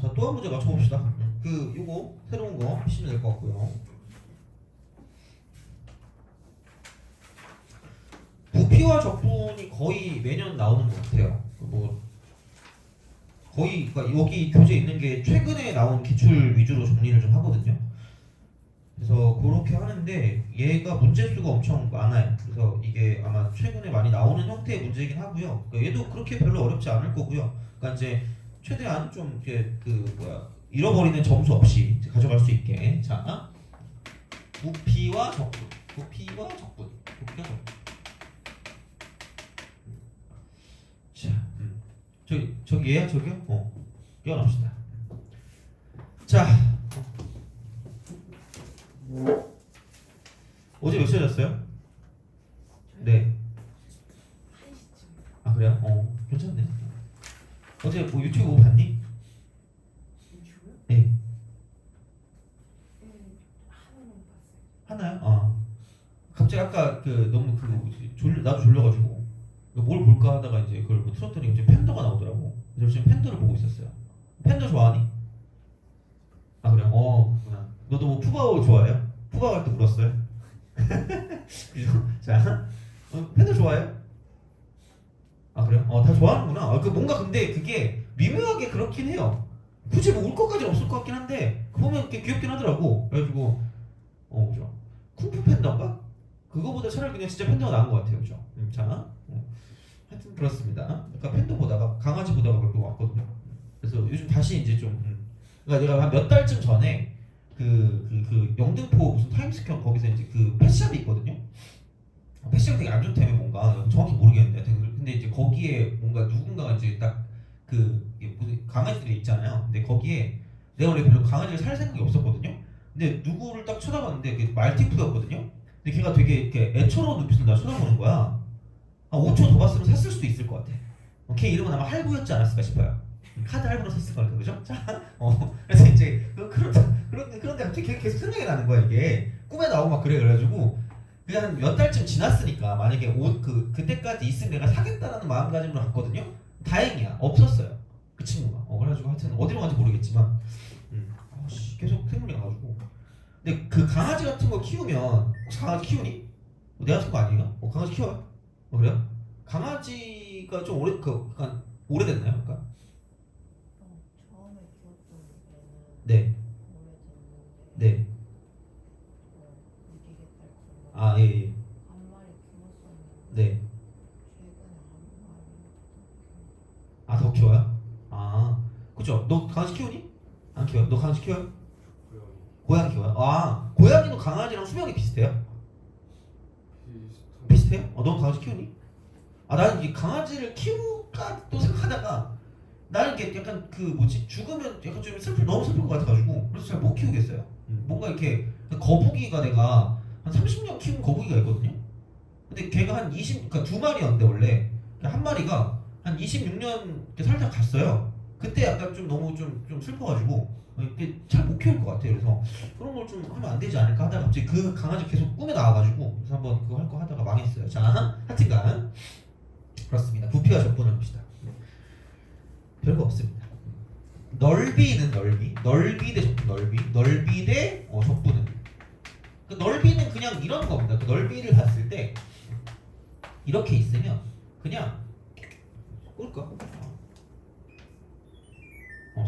자, 또 한 문제 맞춰봅시다. 요거 새로운 거 하시면 될 것 같고요. 부피와 적분이 거의 매년 나오는 것 같아요. 뭐 거의 그러니까 여기 교재에 있는 게 최근에 나온 기출 위주로 정리를 좀 하거든요. 그래서 그렇게 하는데 얘가 문제수가 엄청 많아요. 그래서 이게 아마 최근에 많이 나오는 형태의 문제이긴 하고요. 그러니까 얘도 그렇게 별로 어렵지 않을 거고요. 그러니까 이제 최대한 좀 이렇게 잃어버리는 점수 없이 가져갈 수 있게. 자, 부피와 적분, 부피와 적분, 부피와 적분. 자, 저기 얘야 저기요? 띄워놓읍시다. 자, 어제 몇 시에 잤어요? 네. 아 그래요? 괜찮네. 어제 뭐 유튜브 뭐 봤니? 유튜브요? 네. 하나는 봤어요. 하나요? 갑자기 아까 너무 나도 졸려가지고 뭘 볼까 하다가 이제 그걸 뭐 틀었더니 이제 팬더가 나오더라고. 그래서 지금 팬더를 보고 있었어요. 팬더 좋아하니? 아 그래요? 그렇구나. 너도 뭐 푸바오 좋아해요? 푸바오 할 때 울었어요? 자, 팬더 좋아해요? 아 그래요? 다 좋아하는구나. 뭔가 근데 그게 미묘하게 그렇긴 해요. 굳이 뭐 울 것까지 없을 것 같긴 한데 보면 이렇게 귀엽긴 하더라고. 그래가지고 그죠? 쿵푸 팬더인가? 그거보다 차라리 그냥 진짜 팬더가 나은 것 같아요, 그죠? 자, 하여튼 그렇습니다. 그러니까 팬더 보다가 강아지 보다가 그렇게 왔거든요. 그래서 요즘 다시 이제 좀 그러니까 내가 한 몇 달쯤 전에 그 영등포 무슨 타임스퀘어 거기서 이제 그 펫샵이 있거든요. 펫샵이 되게 안 좋다며 뭔가 정확히 모르겠는데 근데 이제 거기에 뭔가 누군가가 이제 딱 무슨 강아지들이 있잖아요. 근데 거기에 내가 원래 별로 강아지를 살 생각이 없었거든요. 근데 누구를 딱 쳐다봤는데 그게 말티푸였거든요. 근데 걔가 되게 이렇게 애처로운 눈빛으로 나 쳐다보는 거야. 한 5초 더 봤으면 샀을 수도 있을 것 같아. 걔 이름은 아마 할부였지 않았을까 싶어요. 카드 할부로 샀을 거니까 그죠? 자, 그래서 이제 그런데 갑자기 계속 생각이 나는 거야 이게 꿈에 나오고 막 그래가지고 그냥 한 몇 달쯤 지났으니까 만약에 그때까지 있으면 내가 사겠다라는 마음가짐으로 갔거든요. 다행이야 없었어요 그 친구가. 그래가지고 하여튼 어디로 간지 모르겠지만 계속 생각이 나가지고. 근데 그 강아지 같은 거 키우면 혹시 강아지 키우니? 내가 키운 거 아니에요? 강아지 키워요? 그래요? 강아지가 좀 약간 오래됐나요? 그러니까? 처음에 키웠던 때는 네. 오래됐는데 네. 무지개딸 아, 예, 예. 한 마리 키웠었는데 네. 최근에 한 마리 아, 더 키워요? 아, 그죠? 너 강아지 키우니? 안 키워요? 너 강아지 키워요? 고양이 키워요? 아, 고양이도 강아지랑 수명이 비슷해요? 비슷해요? 너 강아지 키우니? 나는 이 강아지를 키울까 또 생각하다가 나는 이게 약간 죽으면 약간 좀 너무 슬플 것 같아가지고 그래서 잘 못 키우겠어요. 뭔가 이렇게 거북이가 내가 한 30년 키운 거북이가 있거든요. 근데 걔가 한 그러니까 두 마리였는데 원래 한 마리가 한 26년 살짝 갔어요. 그때 약간 좀 너무 좀 슬퍼가지고 이게 잘 못 키울 것 같아요. 그래서 그런 걸 좀 하면 안 되지 않을까 하다가 갑자기 그 강아지 계속 꿈에 나와가지고 그래서 한번 그거 할 거 하다가 망했어요. 자, 하여튼간 그렇습니다. 부피와 적분을 봅시다. 별거 없습니다. 넓이는 넓이 대 적분, 넓이 대 적분은 그 넓이는 그냥 이런 겁니다. 그 넓이를 봤을 때 이렇게 있으면 그냥 꿀까?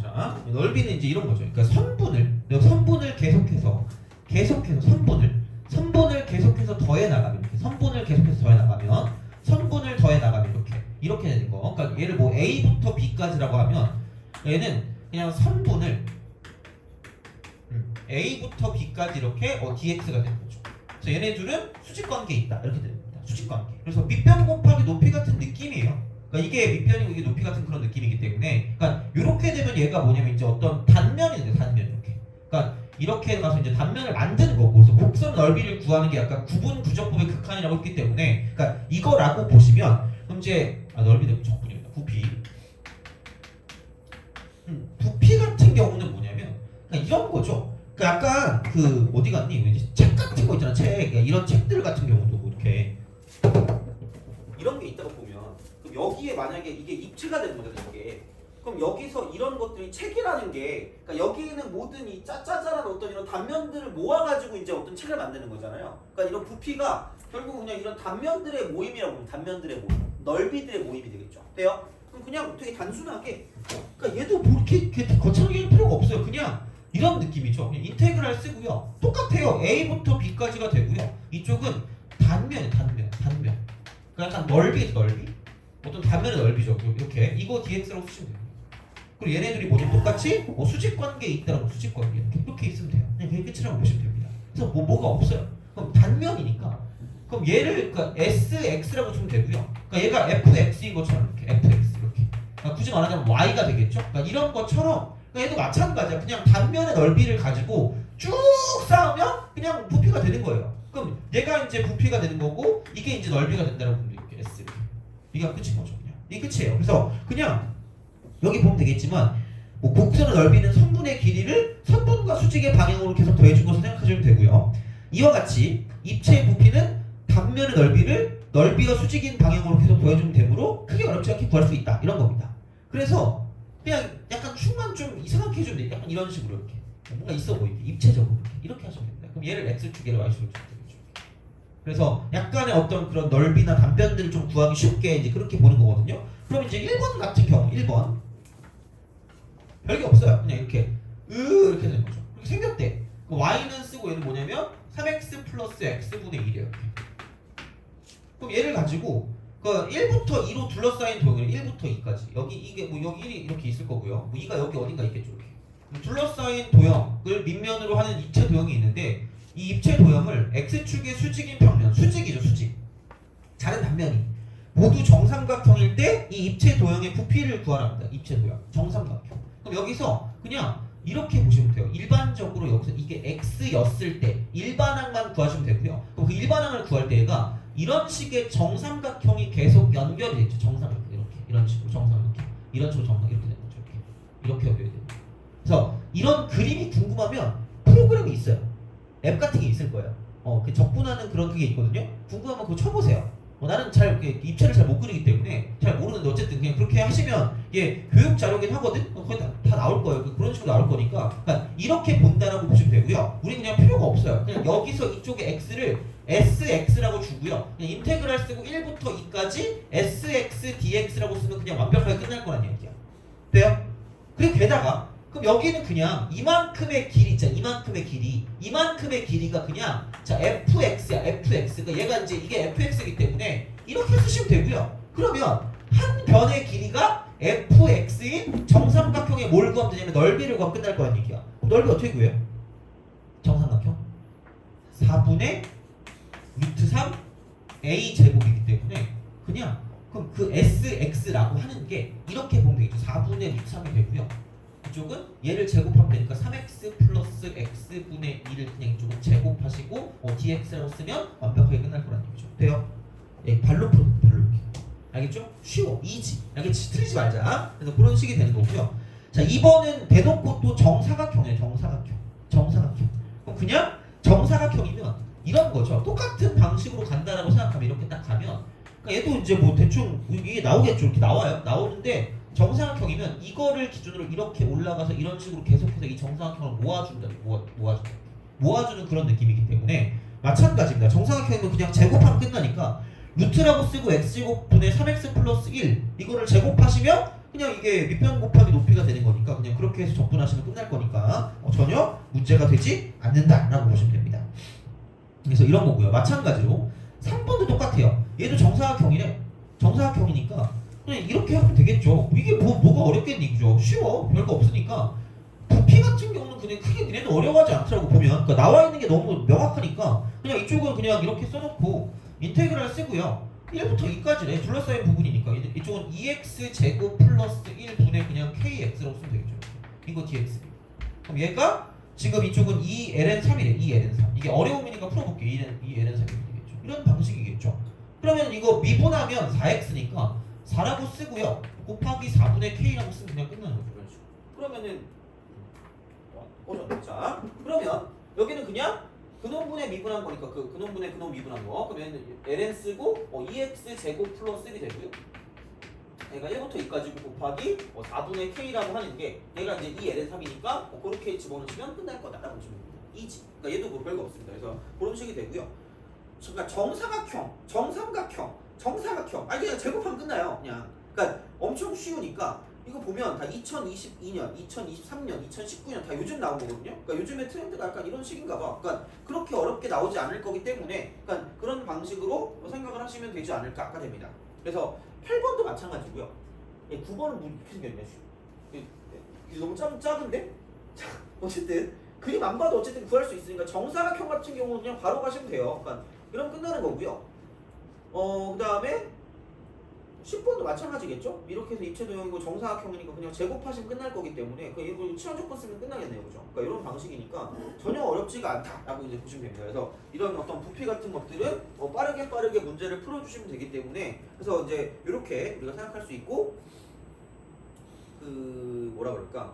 자, 넓이는 이제 이런 거죠. 그러니까 선분을 계속해서 선분을 계속해서 더해 나가면 이렇게 선분을 계속해서 더해 나가면 선분을 더해 나가면 이렇게 되는 거. 그러니까 얘를 뭐 A부터 B까지라고 하면 얘는 그냥 선분을 A부터 B까지 이렇게 dx가 되는 거죠. 그래서 얘네 둘은 수직관계 있다 이렇게 됩니다. 수직관계. 그래서 밑변 곱하기 높이 같은 느낌이에요. 그러니까 이게 밑변이고 이게 높이 같은 그런 느낌이기 때문에, 그러니까 이렇게 되면 얘가 뭐냐면 이제 어떤 단면이 돼요. 단면 이렇게. 그러니까 이렇게 가서 이제 단면을 만드는 거고, 그래서 곡선 넓이를 구하는 게 약간 구분 구적법의 극한이라고 했기 때문에, 그러니까 이거라고 보시면 그럼 이제 넓이 대 적분입니다. 부피 같은 경우는 뭐냐면 그러니까 이런 거죠. 그러니까 약간 어디 갔니? 책 같은 거 있잖아. 책. 그러니까 이런 책들 같은 경우도 뭐 이렇게 이런 게 있다고 보면 그럼 여기에 만약에 이게 입체가 되는 거잖아요. 이게 그럼 여기서 이런 것들이 책이라는 게, 그러니까 여기 있는 모든 이 짜짜짜란 어떤 이런 단면들을 모아가지고 이제 어떤 책을 만드는 거잖아요. 그러니까 이런 부피가 결국 그냥 이런 단면들의 모임이라고 보면 단면들의 모임, 넓이들의 모임이 되겠죠. 돼요? 그럼 그냥 되게 단순하게, 그러니까 얘도 뭐 이렇게 거창하게 할 필요가 없어요. 그냥 이런 느낌이죠. 그냥 인테그랄 쓰고요. 똑같아요. A부터 B까지가 되고요. 이쪽은 단면. 그러니까 약간 넓이. 어떤 단면의 넓이죠. 이렇게 이거 dx라고 쓰시면 돼요. 그리고 얘네들이 뭐냐 똑같이 뭐 수직 관계에 있다라고 수직 관계 이렇게 있으면 돼요. 그냥 그게 끝이라고 보시면 됩니다. 그래서 뭐가 없어요. 그럼 단면이니까 그럼 얘를 그러니까 sx라고 주면 되고요. 그러니까 얘가 fx인 것처럼 이렇게 fx 이렇게. 그러니까 굳이 말하자면 y가 되겠죠. 그러니까 이런 것처럼 그러니까 얘도 마찬가지야. 그냥 단면의 넓이를 가지고 쭉 쌓으면 그냥 부피가 되는 거예요. 그럼 얘가 이제 부피가 되는 거고 이게 이제 넓이가 된다라고 보면 이렇게 s 이렇게. 이게 끝인 거죠. 그냥 이게 끝이에요. 그래서 그냥 여기 보면 되겠지만 뭐 곡선의 넓이는 선분의 길이를 선분과 수직의 방향으로 계속 더해준 것으로 생각하시면 되고요. 이와 같이 입체의 부피는 단면의 넓이를 넓이가 수직인 방향으로 계속 더해주면 되므로 크게 어렵지 않게 구할 수 있다. 이런 겁니다. 그래서 그냥 약간 축만 좀 이상하게 해주면 돼요. 약간 이런 식으로 이렇게 뭔가 있어 보이게 입체적으로 이렇게 하시면 됩니다. 그럼 얘를 x축, 얘를 y축으로 주면 되겠죠. 그래서 약간의 어떤 그런 넓이나 단변들을 좀 구하기 쉽게 이제 그렇게 보는 거거든요. 그럼 이제 1번 같은 경우 1번 별게 없어요. 그냥 이렇게 이렇게 되는 거죠. 그렇게 생겼대. y는 쓰고 얘는 뭐냐면 3x 플러스 x분의 1이에요. 이렇게. 그럼 얘를 가지고 그 1부터 2로 둘러싸인 도형을 1부터 2까지 여기 이게 뭐 여기 1이 이렇게 있을 거고요. 뭐 2가 여기 어딘가 있겠죠. 이렇게. 둘러싸인 도형을 밑면으로 하는 입체 도형이 있는데 이 입체 도형을 x축의 수직인 평면, 수직이죠, 수직. 다른 단면이 모두 정삼각형일 때 이 입체 도형의 부피를 구하랍니다. 입체 도형, 정삼각형. 그럼 여기서 그냥 이렇게 보시면 돼요. 일반적으로 여기서 이게 x였을 때 일반항만 구하시면 되고요. 그럼 그 일반항을 구할 때가 이런 식의 정삼각형이 계속 연결이 되죠. 정삼각형 이렇게, 이런 식으로 정삼각형, 이런 식으로 정삼각 이렇게 되는 거죠. 이렇게 연결이 돼요. 그래서 이런 그림이 궁금하면 프로그램이 있어요. 앱 같은 게 있을 거예요. 그 적분하는 그런 게 있거든요. 궁금하면 그거 쳐보세요. 나는 잘 입체를 잘 못 그리기 때문에 잘 모르는데 어쨌든 그냥 그렇게 하시면 이게 교육 자료긴 하거든. 거기 다 나올 거예요. 그런 식으로 나올 거니까. 그러니까 이렇게 본다라고 보시면 되고요. 우리 그냥 필요가 없어요. 그냥 여기서 이쪽에 x를 sx라고 주고요. 그냥 인테그랄 쓰고 1부터 2까지 sx dx라고 쓰면 그냥 완벽하게 끝날 거란 얘기야. 돼요? 그리고 게다가 그럼 여기는 그냥 이만큼의 길이 있잖아. 이만큼의 길이가 그냥 자 fx야. fx. 그러니까 얘가 이제 이게 fx이기 때문에 이렇게 쓰시면 되고요. 그러면 한 변의 길이가 fx인 정삼각형에 뭘 구하면 되냐면 넓이를 구하면 끝날 거란 얘기야. 그럼 넓이 어떻게 구해요? 정삼각형 4분의 루트 3 a 제곱이기 때문에 그냥 그럼 그 sx라고 하는 게 이렇게 보면 되겠죠. 4분의 루트 3이 되고요. 이쪽은 얘를 제곱하면 되니까 3x 플러스 x분의 2를 그냥 이쪽은 제곱하시고 dx라고 쓰면 완벽하게 끝날 거라는 얘기죠. 돼요? 예, 발로 풀어, 발로 이렇게. 알겠죠? 쉬워, 이지. 알겠지? 틀리지 말자. 그래서 그런 식이 되는 거고요. 자, 2번은 대놓고 또 정사각형이에요. 정사각형. 그럼 그냥 정사각형이면 이런 거죠. 똑같은 방식으로 간다라고 생각하면 이렇게 딱 가면 그러니까 얘도 이제 뭐 대충 이게 나오겠죠. 이렇게 나와요. 나오는데 정사각형이면 이거를 기준으로 이렇게 올라가서 이런 식으로 계속해서 이 정사각형을 모아주는 그런 느낌이기 때문에 마찬가지입니다. 정사각형이면 그냥 제곱하면 끝나니까 루트라고 쓰고 x제곱분의 3x 플러스 1 이거를 제곱하시면 그냥 이게 밑변 곱하기 높이가 되는 거니까 그냥 그렇게 해서 적분하시면 끝날 거니까 전혀 문제가 되지 않는다라고 보시면 됩니다. 그래서 이런 거고요. 마찬가지로 3번도 똑같아요. 얘도 정사각형이래. 정사각형이니까 그냥 이렇게 하면 되겠죠. 이게 뭐가 어렵겠니, 그죠? 쉬워. 별거 없으니까. 부피 같은 경우는 그냥 크게 니네는 어려워하지 않더라고 보면. 그러니까 나와 있는 게 너무 명확하니까 그냥 이쪽은 그냥 이렇게 써놓고 인테그랄 쓰고요. 1부터 2까지네. 둘러싸인 부분이니까 이쪽은 2x 제곱 플러스 1분의 그냥 kx라고 쓰면 되겠죠. 이거 dx. 그럼 얘가 지금 이쪽은 2ln3이래. 2ln3. 이게 어려움이니까 풀어볼게. 2ln3이 되겠죠. 이런 방식이겠죠. 그러면 이거 미분하면 4x니까 4라고 쓰고요. 곱하기 4분의 k라고 쓰면 그냥 끝나는 거죠. 그렇죠. 그러면은 자, 그러면 여기는 그냥 근원분의 미분한 거니까 그 근원분의 근원 미분한 거. 그러면 ln 쓰고 2x 제곱 플러스 1이 되고요. 얘가 1부터 2까지 곱하기 4분의 k라고 하는 게 얘가 이제 이 LN 3이니까 그렇게 집어넣으시면 끝날 거다라고 보시면 됩니다. 이지. 그러니까 얘도 뭐 별거 없습니다. 그래서 그런 식이 되고요. 그러니까 정사각형, 정삼각형, 정사각형. 아니 그냥 제곱하면 끝나요. 그냥. 그러니까 엄청 쉬우니까 이거 보면 다 2022년, 2023년, 2019년 다 요즘 나온 거거든요. 그러니까 요즘의 트렌드가 약간 이런 식인가 봐. 그러니까 그렇게 어렵게 나오지 않을 거기 때문에 그러니까 그런 방식으로 생각을 하시면 되지 않을까 됩니다. 그래서 8번도 마찬가지고요. 9번은 뭐 이렇게 생겼냐? 이게 너무 작은데? 자, 어쨌든 그림 안 봐도 어쨌든 구할 수 있으니까 정사각형 같은 경우는 그냥 바로 가시면 돼요. 그러니까 이러면 끝나는 거고요. 그 다음에 10번도 마찬가지겠죠? 이렇게 해서 입체도형이고 정사각형이니까 그냥 제곱하시면 끝날 거기 때문에 이거 치환 조건 쓰면 끝나겠네요, 그죠? 그러니까 이런 방식이니까 전혀 어렵지가 않다라고 이제 보시면 됩니다. 그래서 이런 어떤 부피 같은 것들은 빠르게 문제를 풀어주시면 되기 때문에 그래서 이제 이렇게 우리가 생각할 수 있고 그 뭐라 그럴까?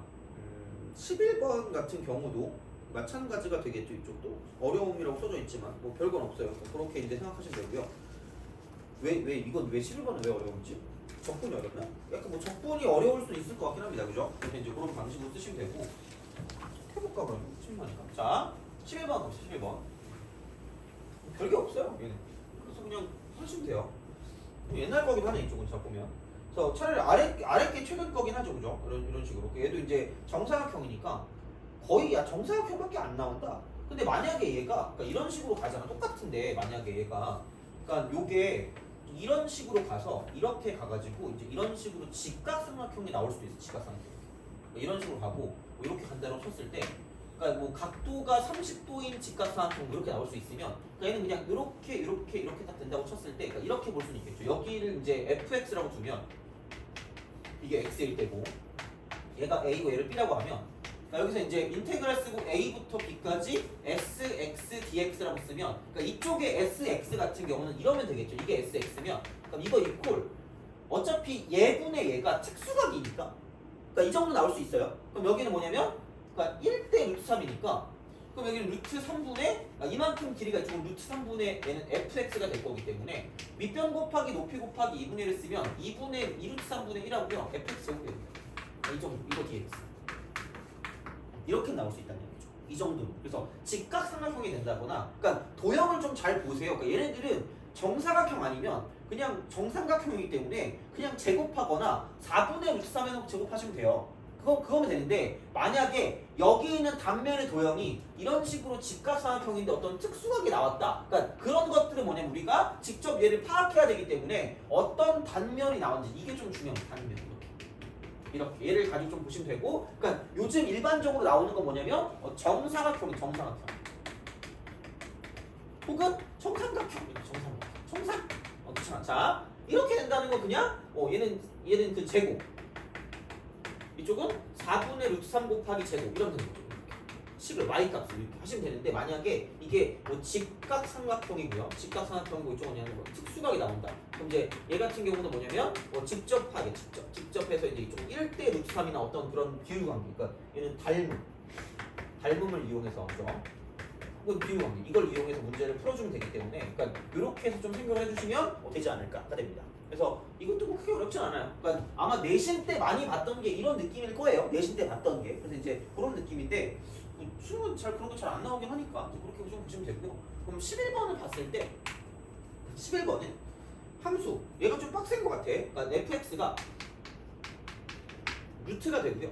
11번 같은 경우도 마찬가지가 되겠죠. 이쪽도 어려움이라고 써져 있지만 뭐 별건 없어요. 그렇게 이제 생각하시면 되고요. 이건 왜 11번은 왜 어려운지? 적분이 어렵나? 약간 뭐 적분이 어려울 수 있을 것 같긴 합니다. 그죠? 그래서 이제 그런 방식으로 쓰시면 되고 해볼까 그러면? 10번이니까 자 11번 봅시다. 11번 별게 없어요. 얘는 그래서 그냥 하시면 돼요. 옛날 거긴 하네 이쪽은 자 보면 그래서 차라리 아래 게 최근 거긴 하죠. 그죠? 이런 식으로 얘도 이제 정사각형이니까 거의 정사각형밖에 안 나온다. 근데 만약에 얘가 그러니까 이런 식으로 가잖아. 똑같은데 만약에 얘가 그러니까 요게 이런 식으로 가서 이렇게 가가지고 이제 이런 식으로 직각삼각형이 나올 수도 있어. 직각삼각형 이런 식으로 가고 뭐 이렇게 간다고 쳤을 때 그러니까 뭐 각도가 30도인 직각삼각형 이렇게 나올 수 있으면 그러니까 얘는 그냥 이렇게 딱 된다고 쳤을 때 그러니까 이렇게 볼 수는 있겠죠. 여기를 이제 fx라고 두면 이게 x일 때고 얘가 a고 얘를 b라고 하면 그러니까 여기서 이제 인테그랄 쓰고 a부터 b까지 sx dx라고 쓰면 그러니까 이쪽에 sx 같은 경우는 이러면 되겠죠. 이게 sx면 그럼 이거 이퀄 어차피 얘분의 얘가 특수각이니까 그러니까 이 정도 나올 수 있어요. 그럼 여기는 뭐냐면 그러니까 1대 루트 3이니까 그럼 여기는 루트 3분의 그러니까 이만큼 길이가 이쪽은 루트 3분의 얘는 fx가 될 거기 때문에 밑변 곱하기 높이 곱하기 2분의 1을 쓰면 2루트 3분의 1하고요 fx 제곱이 됩니다. 이 정도 이거 dx 이렇게 나올 수 있다는 얘기죠. 이 정도로. 그래서 직각삼각형이 된다거나, 그러니까 도형을 좀 잘 보세요. 그러니까 얘네들은 정사각형 아니면 그냥 정삼각형이기 때문에 그냥 제곱하거나 4분의 루트 3 해놓고 제곱하시면 돼요. 그거면 되는데 만약에 여기 있는 단면의 도형이 이런 식으로 직각삼각형인데 어떤 특수각이 나왔다. 그러니까 그런 것들은 뭐냐면 우리가 직접 얘를 파악해야 되기 때문에 어떤 단면이 나왔는지 이게 좀 중요합니다. 단면. 이렇게 얘를 가지고 좀 보시면 되고 그러니까 요즘 일반적으로 나오는 건 뭐냐면 정사각형이 정사각형 혹은 정삼각형 정삼 그렇잖아. 자 이렇게 된다는 건 그냥 얘는 그 제곱 이쪽은 4분의 루트 3 곱하기 제곱 이러면 되는 거죠. 식을 y값을 이렇게 하시면 되는데 만약에 이게 뭐 직각삼각형이고요. 직각삼각형이고 이쪽은 그냥 뭐 특수각이 나온다. 그럼 이제 얘 같은 경우는 뭐냐면 직접하게 직접해서 이제 이쪽 1대 루트 3이나 어떤 그런 비율관계. 그러니까 얘는 닮음을 이용해서 그죠? 혹은 비율관계 이걸 이용해서 문제를 풀어주면 되기 때문에 그러니까 이렇게 해서 좀 생각을 해주시면 되지 않을까 됩니다. 그래서 이것도 뭐 크게 어렵진 않아요. 그러니까 아마 내신 때 많이 봤던 게 이런 느낌일 거예요. 내신 때 봤던 게 그래서 이제 그런 느낌인데. 수능은 잘 그런 거 잘 안 나오긴 하니까 그렇게 좀 보시면 되고요. 그럼 11번을 봤을 때 11번은 함수 얘가 좀 빡센 것 같아. 그러니까 fx가 루트가 되고요.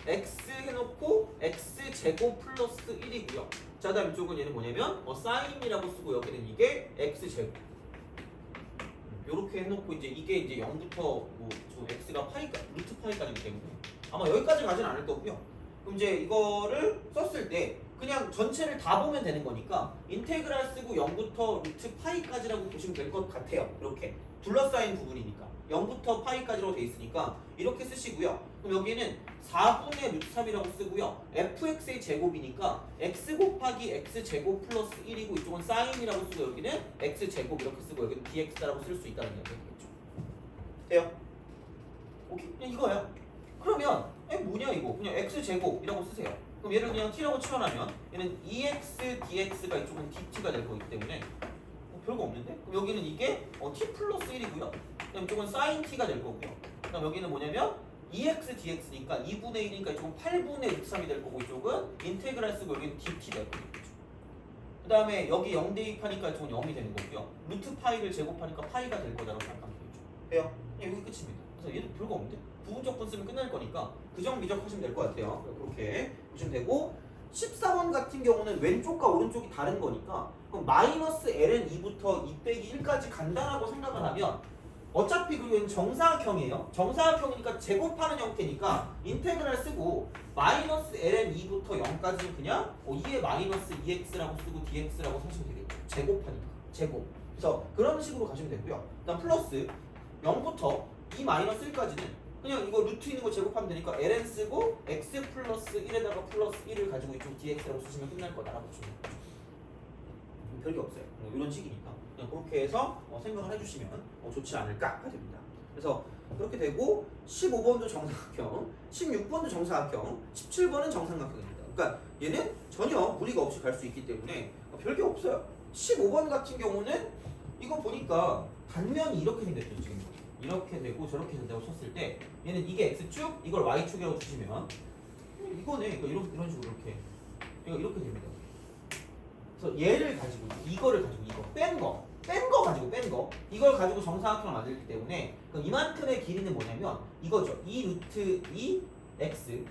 x 해놓고 x 제곱 플러스 1이고요. 자 다음 이쪽은 얘는 뭐냐면 사인이라고 쓰고 여기는 이게 x 제곱. 요렇게 해놓고 이게 이제 0부터 뭐 x가 루트 파이까지기 때문에 아마 여기까지 가진 않을 거고요. 그럼 이제 이거를 썼을 때 그냥 전체를 다 보면 되는 거니까 인테그랄 쓰고 0부터 루트 파이까지라고 보시면 될 것 같아요. 이렇게 둘러싸인 부분이니까 0부터 파이까지로 돼 있으니까 이렇게 쓰시고요. 그럼 여기는 4분의 루트 3이라고 쓰고요. fx의 제곱이니까 x 곱하기 x 제곱 플러스 1이고 이쪽은 사인이라고 쓰고 여기는 x 제곱 이렇게 쓰고 여기는 dx라고 쓸 수 있다는 얘기겠죠. 돼요? 오케이 그냥 이거야. 그러면 뭐냐 이거 그냥 x제곱이라고 쓰세요. 그럼 얘를 그냥 t라고 치환하면 얘는 2x dx가 이쪽은 dt가 될 거기 때문에 별거 없는데? 그럼 여기는 이게 t 플러스 1이고요. 그럼 이쪽은 sin t가 될 거고요. 그럼 여기는 뭐냐면 2x dx니까 2분의 1이니까 이쪽은 8분의 루트 3이 될 거고 이쪽은 인테그랄 쓰고 여기는 dt 될 거고. 그 다음에 여기 0 대입하니까 이쪽은 0이 되는 거고요. 루트 파이를 제곱하니까 파이가 될 거다라고 생각하면 되겠죠. 돼요? 그냥 여기 끝입니다. 그래서 얘도 별거 없는데? 부분적분 쓰면 끝날 거니까 그정미적 하시면 될 것 같아요. 그렇게 보시면 되고 14번 같은 경우는 왼쪽과 오른쪽이 다른 거니까 그럼 마이너스 ln 2부터 2 빼기 1까지 간다라고 생각을 하면 어차피 그리고 정사각형이에요. 정사각형이니까 제곱하는 형태니까 인테그랄 쓰고 마이너스 ln 2부터 0까지 그냥 2의 마이너스 2x라고 쓰고 dx라고 사시면 되겠죠. 제곱하니까 제곱. 그래서 그런 식으로 가시면 되고요. 그다음 플러스 0부터 2 마이너스 1까지는 그냥 이거 루트 있는 거 제곱하면 되니까 ln 쓰고 x 플러스 1에다가 플러스 1을 가지고 이쪽 dx라고 쓰시면 끝날 거다라고 보시면 돼요. 별게 없어요. 이런 식이니까 그냥 그렇게 해서 생각을 해주시면 좋지 않을까가 됩니다. 그래서 그렇게 되고 15번도 정사각형, 16번도 정사각형, 17번은 정삼각형입니다. 그러니까 얘는 전혀 무리가 없이 갈 수 있기 때문에 별게 없어요. 15번 같은 경우는 이거 보니까 단면이 이렇게 생겼죠. 지금 이렇게 되고 저렇게 된다고 쳤을 때 얘는 이게 x축, 이걸 y축이라고 주시면 이거네. 그러니까 이런 식으로 이렇게 됩니다. 그래서 얘를 가지고 이거를 가지고 이거 뺀 거 가지고 이걸 가지고 정사각형을 만들기 때문에 그럼 이만큼의 길이는 뭐냐면 이거죠. 2 루트 2 x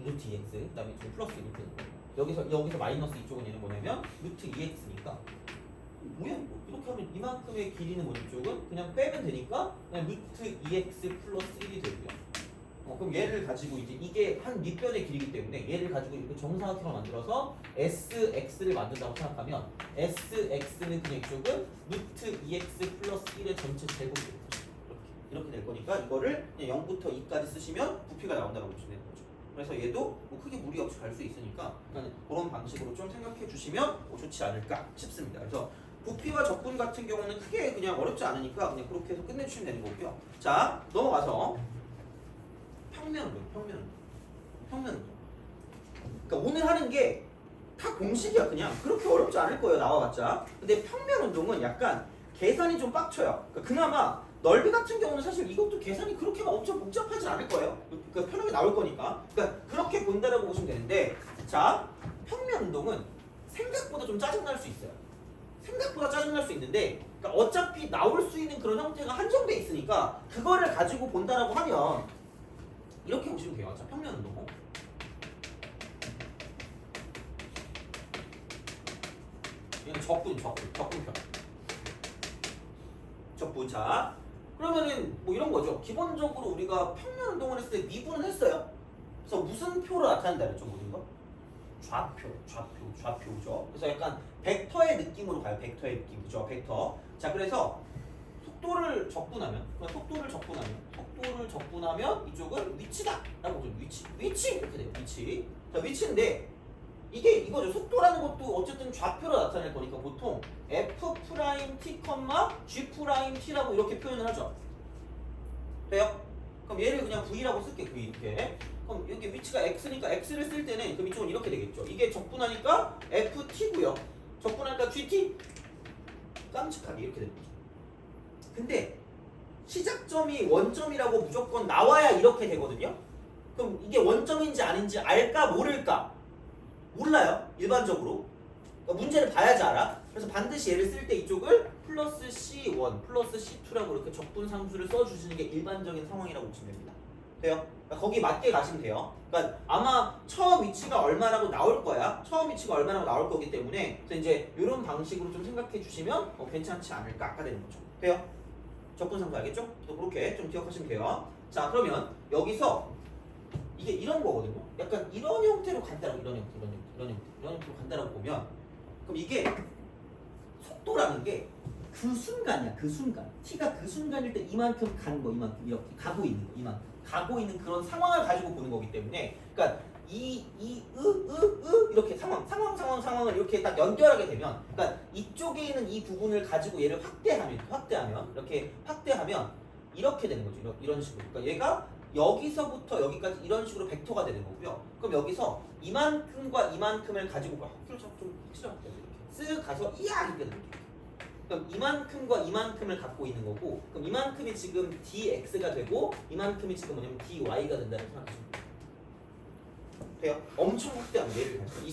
루트 2x 그다음에 좀 플러스 이렇게 여기서 마이너스 이쪽은 얘는 뭐냐면 루트 2x니까 뭐야 이거 이렇게 하면 이만큼의 길이는 뭐냐 이쪽은 그냥 빼면 되니까 그냥 루트 2x 플러스 1이 되고요. 그럼 얘를 가지고 이제 이게 한 밑변의 길이기 때문에 얘를 가지고 이렇게 정사각형을 만들어서 sx를 만든다고 생각하면 sx는 그냥 이쪽은 루트 2x 플러스 1의 전체 제곱이 되겠죠. 이렇게 될 거니까 이거를 그냥 0부터 2까지 쓰시면 부피가 나온다고 보시면 되는 거죠. 그래서 얘도 뭐 크게 무리 없이 갈 수 있으니까 그런 방식으로 좀 생각해 주시면 좋지 않을까 싶습니다. 그래서 부피와 적분 같은 경우는 크게 그냥 어렵지 않으니까 그냥 그렇게 해서 끝내주시면 되는 거고요. 자 넘어가서 평면운동. 그러니까 오늘 하는 게 다 공식이야. 그냥 그렇게 어렵지 않을 거예요. 나와봤자. 근데 평면운동은 약간 계산이 좀 빡쳐요. 그러니까 그나마 넓이 같은 경우는 사실 이것도 계산이 그렇게 막 엄청 복잡하진 않을 거예요. 그러니까 편하게 나올 거니까. 그러니까 그렇게 본다라고 보시면 되는데, 자 평면운동은 생각보다 좀 짜증날 수 있어요. 생각보다 짜증날 수 있는데, 그러니까 어차피 나올 수 있는 그런 형태가 한정돼 있으니까 그거를 가지고 본다라고 하면 이렇게 보시면 돼요. 자, 평면운동. 얘는 적분편. 적분. 자, 그러면은 뭐 이런 거죠. 기본적으로 우리가 평면운동을 했을 때 미분을 했어요. 그래서 무슨 표로 나타낸다 그랬죠, 모든 거? 좌표죠. 그래서 약간 벡터의 느낌으로 가요. 벡터의 느낌, 그죠? 벡터. 자, 그래서 속도를 적분하면 이쪽은 위치다라고 보죠. 위치 이렇게 돼요. 위치. 자, 위치인데 이게 이거죠. 속도라는 것도 어쨌든 좌표로 나타낼 거니까 보통 f 프라임 t, g 프라임 t라고 이렇게 표현을 하죠. 돼요? 그럼 얘를 그냥 v라고 쓸게. v 이렇게. 그럼 여기 위치가 x니까 x를 쓸 때는 그럼 이쪽은 이렇게 되겠죠. 이게 적분하니까 ft고요. 적분하니까 gt. 깜찍하게 이렇게 되는 거죠. 근데 시작점이 원점이라고 무조건 나와야 이렇게 되거든요. 그럼 이게 원점인지 아닌지 알까 모를까? 몰라요. 일반적으로. 그러니까 문제를 봐야지 알아. 그래서 반드시 얘를 쓸 때 이쪽을 플러스 C1, 플러스 C2라고 이렇게 적분 상수를 써주시는 게 일반적인 상황이라고 보시면 됩니다. 돼요? 그러니까 거기 맞게 가시면 돼요. 그러니까 아마 처음 위치가 얼마라고 나올 거야. 처음 위치가 얼마라고 나올 거기 때문에 그래서 이제 이런 방식으로 좀 생각해 주시면 괜찮지 않을까 되는 거죠. 돼요? 적분 상수 알겠죠? 또 그렇게 좀 기억하시면 돼요. 자, 그러면 여기서 이게 이런 거거든요. 약간 이런 형태로 간다라고 이런 형태로 간다라고 보면 그럼 이게 속도라는 게 그 순간이야. 그 순간. t가 그 순간일 때 이만큼 가는 거, 이만큼 이렇게 가고 있는 거, 이만큼 가고 있는 그런 상황을 가지고 보는 거기 때문에, 그러니까 이렇게 상황을 이렇게 딱 연결하게 되면, 그러니까 이쪽에 있는 이 부분을 가지고 얘를 확대하면 이렇게 확대하면 이렇게 되는 거죠. 이런 식으로. 그러니까 얘가 여기서부터 여기까지 이런 식으로 벡터가 되는 거고요. 그럼 여기서 이만큼과 이만큼을 가지고 좀 확실하게 이렇게 쓱 가서 이야 이렇게 되는 거죠. 그럼 이만큼과 이만큼을 갖고 있는 거고, 그럼 이만큼이 지금 dx가 되고 이만큼이 지금 뭐냐면 dy가 된다는 생각하시면 돼요. 돼요? 엄청 확대하면 얘를 가지고 이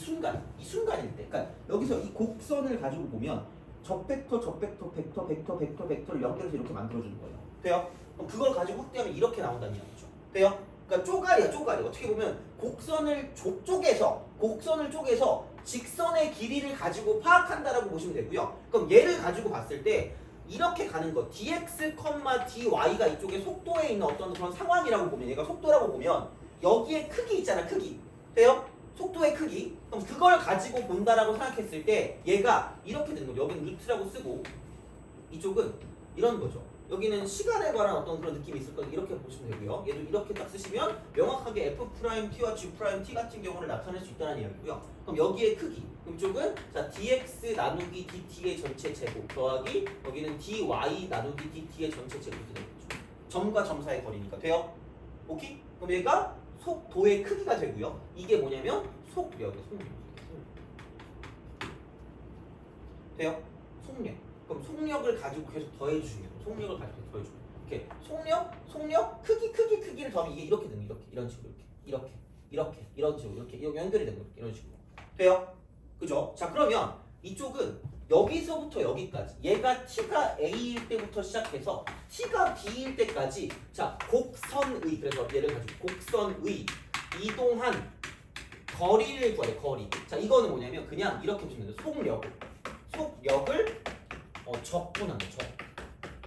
순간일 때, 그러니까 여기서 이 곡선을 가지고 보면 적 벡터, 벡터를 연결해서 이렇게 만들어주는 거예요. 돼요? 그럼 그걸 가지고 확대하면 이렇게 나온다는 이야기죠. 돼요? 그러니까 쪼가리야, 쪼가리. 어떻게 보면 곡선을 쪼개서 직선의 길이를 가지고 파악한다라고 보시면 되고요. 그럼 얘를 가지고 봤을 때 이렇게 가는 거 dx, dy가 이쪽에 속도에 있는 어떤 그런 상황이라고 보면, 얘가 속도라고 보면 여기에 크기 있잖아, 크기. 돼요? 속도의 크기. 그럼 그걸 가지고 본다라고 생각했을 때 얘가 이렇게 되는 거죠. 여기는 루트라고 쓰고 이쪽은 이런 거죠. 여기는 시간에 관한 어떤 그런 느낌이 있을 거예요. 이렇게 보시면 되고요. 얘도 이렇게 딱 쓰시면 명확하게 f't와 g't 같은 경우를 나타낼 수 있다는 이야기고요. 그럼 여기의 크기. 그럼 이쪽은 자 dx 나누기 dt의 전체 제곱 더하기 여기는 dy 나누기 dt의 전체 제곱이 되는 거죠. 점과 점 사이의 거리니까. 돼요? 오케이? 그럼 얘가 속도의 크기가 되고요. 이게 뭐냐면 속력. 돼요? 속력. 그럼 속력을 가지고 계속 더해주시면 속력을 가지고 계속 더해주면 이렇게 속력 크기를 더하면 이게 이렇게 되는 이렇게 이런 식으로 이렇게 이런 식으로 이렇게 연결이 되는 거예요. 이런 식으로. 돼요? 그죠? 자 그러면 이쪽은 여기서부터 여기까지 얘가 t가 a일 때부터 시작해서 t가 b일 때까지 자 곡선의 그래서 얘를 가지고 곡선의 이동한 거리를 구하래. 거리. 자 이거는 뭐냐면 그냥 이렇게 보시면 돼요. 속력을 적분한다.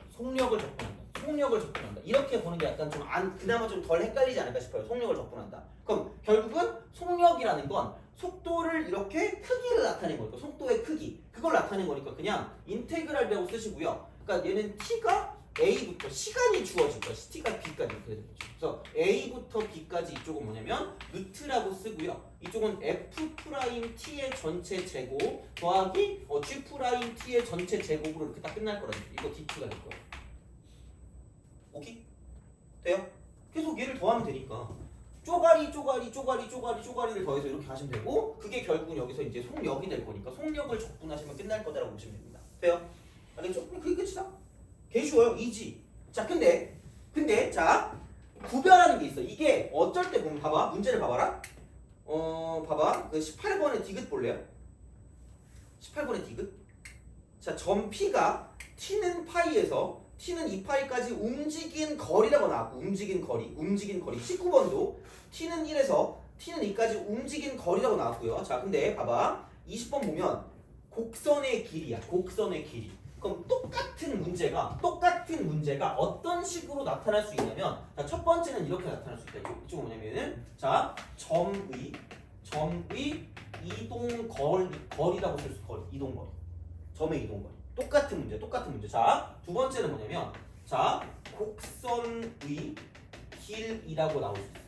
속력을 적분한다. 이렇게 보는 게 약간 좀 그나마 좀 덜 헷갈리지 않을까 싶어요. 속력을 적분한다. 그럼 결국은 속력이라는 건 속도를 이렇게 크기를 나타낸 거니까 속도의 크기 그걸 나타낸 거니까 그냥 인테그랄이라고 쓰시고요. 그러니까 얘는 t가 a부터 시간이 주어진 거야. t가 b까지 이렇게 되는 거죠. 그래서 a부터 b까지 이쪽은 뭐냐면 루트라고 쓰고요. 이쪽은 f't의 전체 제곱 더하기 g't의 전체 제곱으로 이렇게 딱 끝날 거라는 거죠. 이거 dt가 될 거예요. 오케이? 돼요? 계속 얘를 더하면 되니까 쪼가리를 더해서 이렇게 하시면 되고 그게 결국은 여기서 이제 속력이 될 거니까 속력을 적분하시면 끝날 거다라고 보시면 됩니다. 돼요? 알겠죠? 그게 끝이다. 개 쉬워요. 이지. 자 근데 자 구별하는 게 있어. 이게 어쩔 때 보면 봐봐. 문제를 봐봐라. 봐봐. 그 18번의 디귿 볼래요? 18번의 디귿. 자 점 P가 T는 파이에서 T는 2파이까지 움직인 거리라고 나왔고 움직인 거리 19번도 T는 1에서 T는 2까지 움직인 거리라고 나왔고요. 자 근데 봐봐 20번 보면 곡선의 길이야. 곡선의 길이. 그럼 똑같은 문제가 어떤 식으로 나타날 수 있냐면 자, 첫 번째는 이렇게 나타날 수 있다. 이쪽은 뭐냐면은 자 점의 이동 거리라고 쓸 수 있어. 이동 거리. 점의 이동 거리. 똑같은 문제. 자, 두 번째는 뭐냐면 자, 곡선의 길이라고 나올 수 있어요.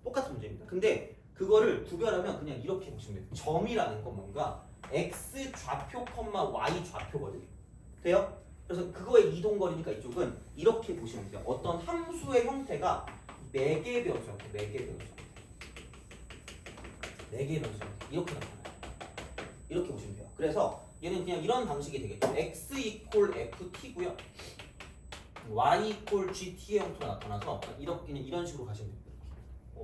똑같은 문제입니다. 근데 그거를 구별하면 그냥 이렇게 보시면 돼요. 점이라는 건 뭔가 x 좌표, y 좌표거든. 돼요? 그래서 그거의 이동 거리니까 이쪽은 이렇게 보시면 돼요. 어떤 함수의 형태가 4개 변수 이렇게 나타나요. 이렇게 보시면 돼요. 그래서 얘는 그냥 이런 방식이 되겠죠. x ft고요. y gt의 형태가 나타나서 이렇게는 이런 식으로 가시면 됩니다.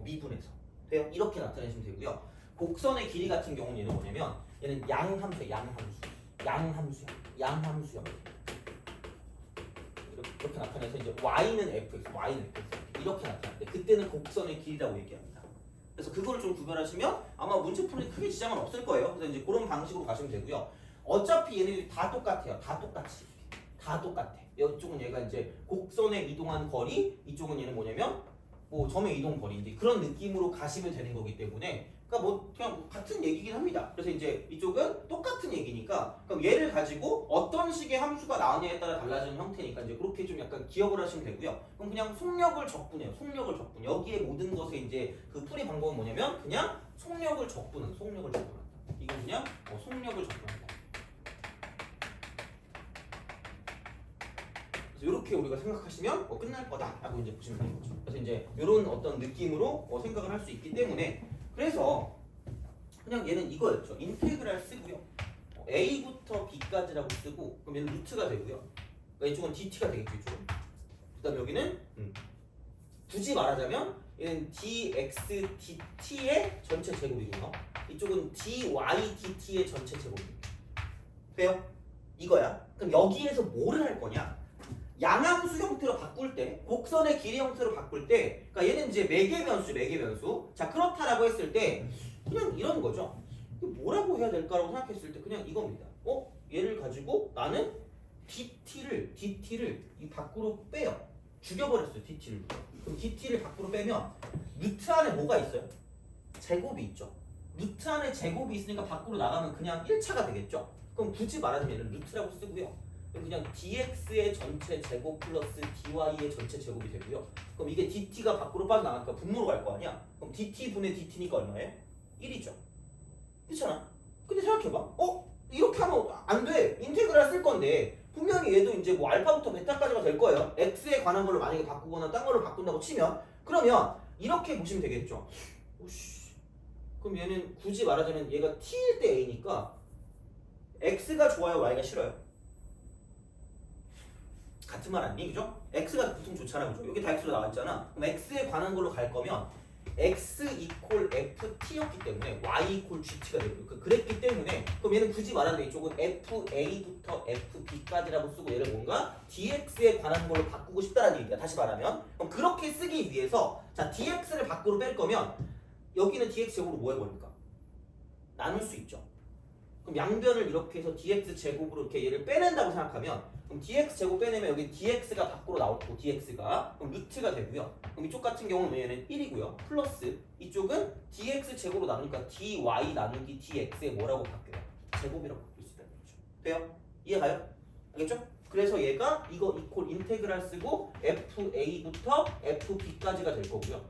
미분해서 돼요. 이렇게 나타내시면 되고요. 곡선의 길이 같은 경우는 얘는 뭐냐면 얘는 양함수야. 이렇게 나타내서 이제 y는 fx 이렇게 나타나는데 그때는 곡선의 길이라고 얘기합니다. 그래서 그거를 좀 구별하시면 아마 문제 푸는데 크게 지장은 없을 거예요. 그래서 이제 그런 방식으로 가시면 되고요. 어차피 얘네들이 다 똑같아요. 다 똑같아. 이쪽은 얘가 이제 곡선에 이동한 거리, 이쪽은 얘는 뭐냐면 뭐 점의 이동 거리인데 그런 느낌으로 가시면 되는 거기 때문에 그러니까 뭐 그냥 같은 얘기긴 합니다. 그래서 이제 이쪽은 똑같은 얘기니까 그럼 얘를 가지고 어떤 식의 함수가 나오냐에 따라 달라지는 형태니까 이제 그렇게 좀 약간 기억을 하시면 되고요. 그럼 그냥 속력을 적분해요. 여기에 모든 것에 이제 그 풀이 방법은 뭐냐면 그냥 속력을 적분한다. 이건 그냥 속력을 적분한다. 그래서 이렇게 우리가 생각하시면 끝날 거다라고 이제 보시면 되는 거죠. 그래서 이제 이런 어떤 느낌으로 생각을 할 수 있기 때문에 그래서 그냥 얘는 이거였죠. 인테그랄 쓰고요. a부터 b까지라고 쓰고 그럼 얘는 루트가 되고요. 그러니까 이쪽은 dt가 되겠죠. 이쪽은. 그다음 여기는 굳이 말하자면 얘는 dx dt의 전체 제곱이고요. 이쪽은 dy dt의 전체 제곱입니다. 돼요? 이거야. 그럼 여기에서 뭐를 할 거냐? 양함수 형태로 바꿀 때, 곡선의 길이 형태로 바꿀 때, 그러니까 얘는 이제 매개변수. 자, 그렇다라고 했을 때 그냥 이런 거죠. 뭐라고 해야 될까라고 생각했을 때 그냥 이겁니다. 얘를 가지고 나는 dt를 이 밖으로 빼요. 죽여버렸어요, dt를. 그럼 dt를 밖으로 빼면 루트 안에 뭐가 있어요? 제곱이 있죠. 루트 안에 제곱이 있으니까 밖으로 나가면 그냥 1차가 되겠죠. 그럼 굳이 말하자면 얘는 루트라고 쓰고요. 그냥 dx의 전체 제곱 플러스 dy의 전체 제곱이 되고요. 그럼 이게 dt가 밖으로 빠져나가니까 분모로 갈 거 아니야? 그럼 dt분의 dt니까 얼마예요? 1이죠. 그렇잖아. 근데 생각해봐. 이렇게 하면 안 돼. 인테그랄 쓸 건데 분명히 얘도 이제 뭐 알파부터 베타까지가 될 거예요. x에 관한 걸로 만약에 바꾸거나 딴 걸로 바꾼다고 치면 그러면 이렇게 보시면 되겠죠. 오씨. 그럼 얘는 굳이 말하자면 얘가 t일 때 a니까 x가 좋아요, y가 싫어요? 같은 말 아니니? 그죠? x가 보통 좋잖아, 그죠? 여기 다 x로 나와있잖아. 그럼 x에 관한 걸로 갈 거면 x 이퀄 ft였기 때문에 y 이퀄 gt가 되고 그랬기 때문에 그럼 얘는 굳이 말하자면 이쪽은 fa부터 fb까지라고 쓰고 얘를 뭔가 dx에 관한 걸로 바꾸고 싶다라는 얘기야. 다시 말하면 그럼 그렇게 쓰기 위해서 자 dx를 밖으로 뺄 거면 여기는 dx 제곱으로 뭐 해버릴까? 나눌 수 있죠. 그럼 양변을 이렇게 해서 dx 제곱으로 이렇게 얘를 빼낸다고 생각하면 그럼 dx 제곱 빼내면 여기 dx가 밖으로 나올 거고 dx가 그럼 루트가 되고요. 그럼 이쪽 같은 경우는 얘는 1이고요. 플러스 이쪽은 dx 제곱으로 나누니까 dy 나누기 dx에 뭐라고 바뀌어요? 제곱이라고 바뀔 수 있다는 거죠. 돼요? 이해가요? 알겠죠? 그래서 얘가 이거 이퀄 인테그랄 쓰고 fa부터 fb까지가 될 거고요.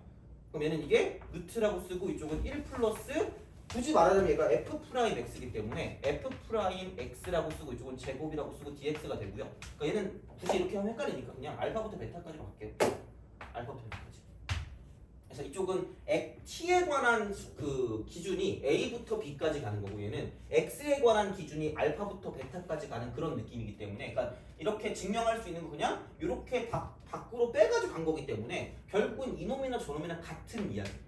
그럼 얘는 이게 루트라고 쓰고 이쪽은 1 플러스 굳이 말하자면 얘가 f'x이기 때문에 f'x라고 쓰고 이쪽은 제곱이라고 쓰고 dx가 되고요. 그러니까 얘는 굳이 이렇게 하면 헷갈리니까 그냥 알파부터 베타까지로 갈게요. 알파부터 베타까지. 그래서 이쪽은 t에 관한 그 기준이 a부터 b까지 가는 거고 얘는 x에 관한 기준이 알파부터 베타까지 가는 그런 느낌이기 때문에 그러니까 이렇게 증명할 수 있는 거 그냥 이렇게 밖으로 빼가지고 간 거기 때문에 결국은 이놈이나 저놈이나 같은 이야기입니다.